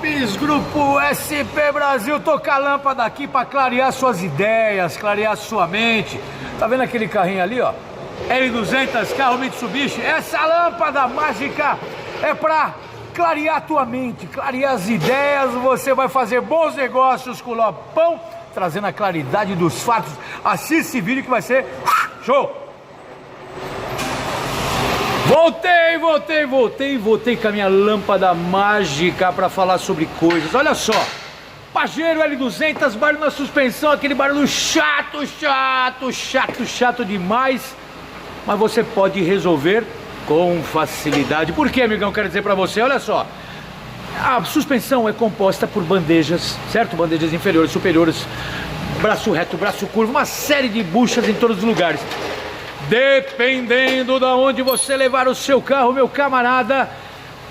Lopes, Grupo SP Brasil, toca a lâmpada aqui para clarear suas ideias, clarear sua mente. Tá vendo aquele carrinho ali, ó? L200, carro Mitsubishi. Essa lâmpada mágica é para clarear tua mente, clarear as ideias. Você vai fazer bons negócios com o Lopão, trazendo a claridade dos fatos. Assiste esse vídeo que vai ser show! Voltei com a minha lâmpada mágica para falar sobre coisas. Olha só, Pajero L200, barulho na suspensão, aquele barulho chato demais, mas você pode resolver com facilidade. Por que, amigão? Quero dizer para você, olha só, a suspensão é composta por bandejas, certo? Bandejas inferiores, superiores, braço reto, braço curvo, uma série de buchas em todos os lugares. Dependendo de onde você levar o seu carro, meu camarada,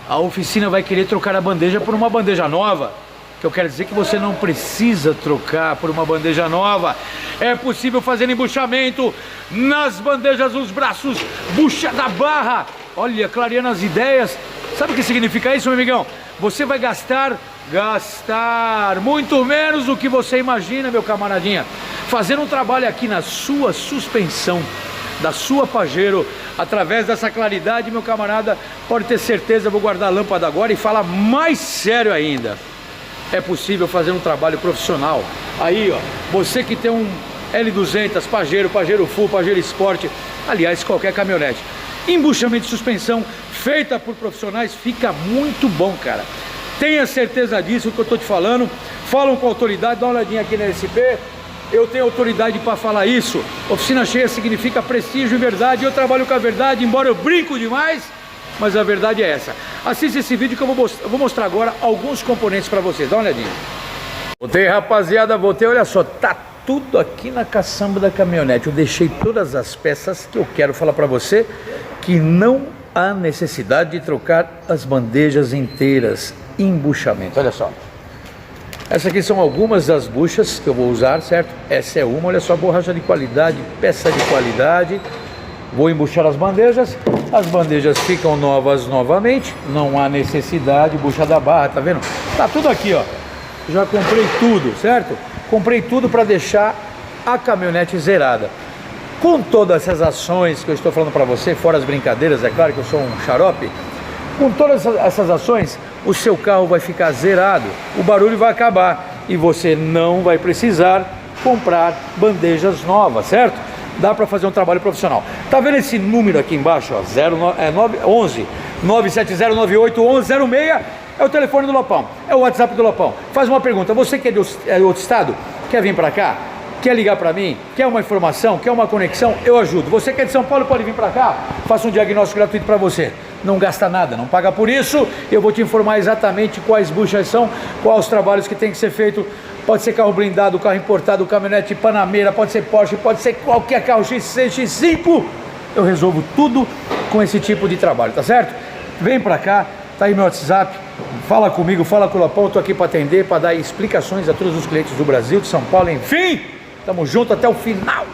a oficina vai querer trocar a bandeja por uma bandeja nova. Que eu quero dizer que você não precisa trocar por uma bandeja nova. É possível fazer embuchamento nas bandejas, nos braços, bucha da barra. Olha, clareando as ideias. Sabe o que significa isso, meu amigão? Você vai gastar muito menos do que você imagina, meu camaradinha, fazendo um trabalho aqui na sua suspensão da sua Pajero, através dessa claridade, meu camarada, pode ter certeza. Eu vou guardar a lâmpada agora e falar mais sério ainda. É possível fazer um trabalho profissional. Aí, ó, você que tem um L200, Pajero, Pajero Full, Pajero Sport, aliás, qualquer caminhonete, embuchamento de suspensão feita por profissionais, fica muito bom, cara. Tenha certeza disso, o que eu tô te falando. Falam com autoridade, dá uma olhadinha aqui na SP. Eu tenho autoridade para falar isso. Oficina cheia significa prestígio e verdade. Eu trabalho com a verdade, embora eu brinco demais, mas a verdade é essa. Assiste esse vídeo que eu vou mostrar agora alguns componentes para vocês. Dá uma olhadinha. Voltei, rapaziada, voltei. Olha só, tá tudo aqui na caçamba da caminhonete. Eu deixei todas as peças que eu quero falar para você, que não há necessidade de trocar as bandejas inteiras. Embuchamento, olha só. Essas aqui são algumas das buchas que eu vou usar, certo? Essa é uma, olha só, borracha de qualidade, peça de qualidade. Vou embuchar as bandejas ficam novas novamente, não há necessidade, bucha da barra, tá vendo? Tá tudo aqui, ó. Já comprei tudo, certo? Comprei tudo para deixar a caminhonete zerada. Com todas essas ações que eu estou falando para você, fora as brincadeiras, é claro que eu sou um xarope. Com todas essas ações, o seu carro vai ficar zerado, o barulho vai acabar e você não vai precisar comprar bandejas novas, certo? Dá para fazer um trabalho profissional. Tá vendo esse número aqui embaixo, ó? 11 970981106 é o telefone do Lopão, é o WhatsApp do Lopão. Faz uma pergunta, você que é de outro estado, quer vir para cá? Quer ligar para mim? Quer uma informação? Quer uma conexão? Eu ajudo. Você que é de São Paulo pode vir para cá? Faça um diagnóstico gratuito para você. Não gasta nada, não paga por isso. Eu vou te informar exatamente quais buchas são, quais os trabalhos que tem que ser feito. Pode ser carro blindado, carro importado, caminhonete Panamera, pode ser Porsche, pode ser qualquer carro X6, X5. Eu resolvo tudo com esse tipo de trabalho, tá certo? Vem para cá, tá aí meu WhatsApp. Fala comigo, fala com o Lopão. Eu tô aqui para atender, para dar explicações a todos os clientes do Brasil, de São Paulo, enfim. Tamo junto até o final.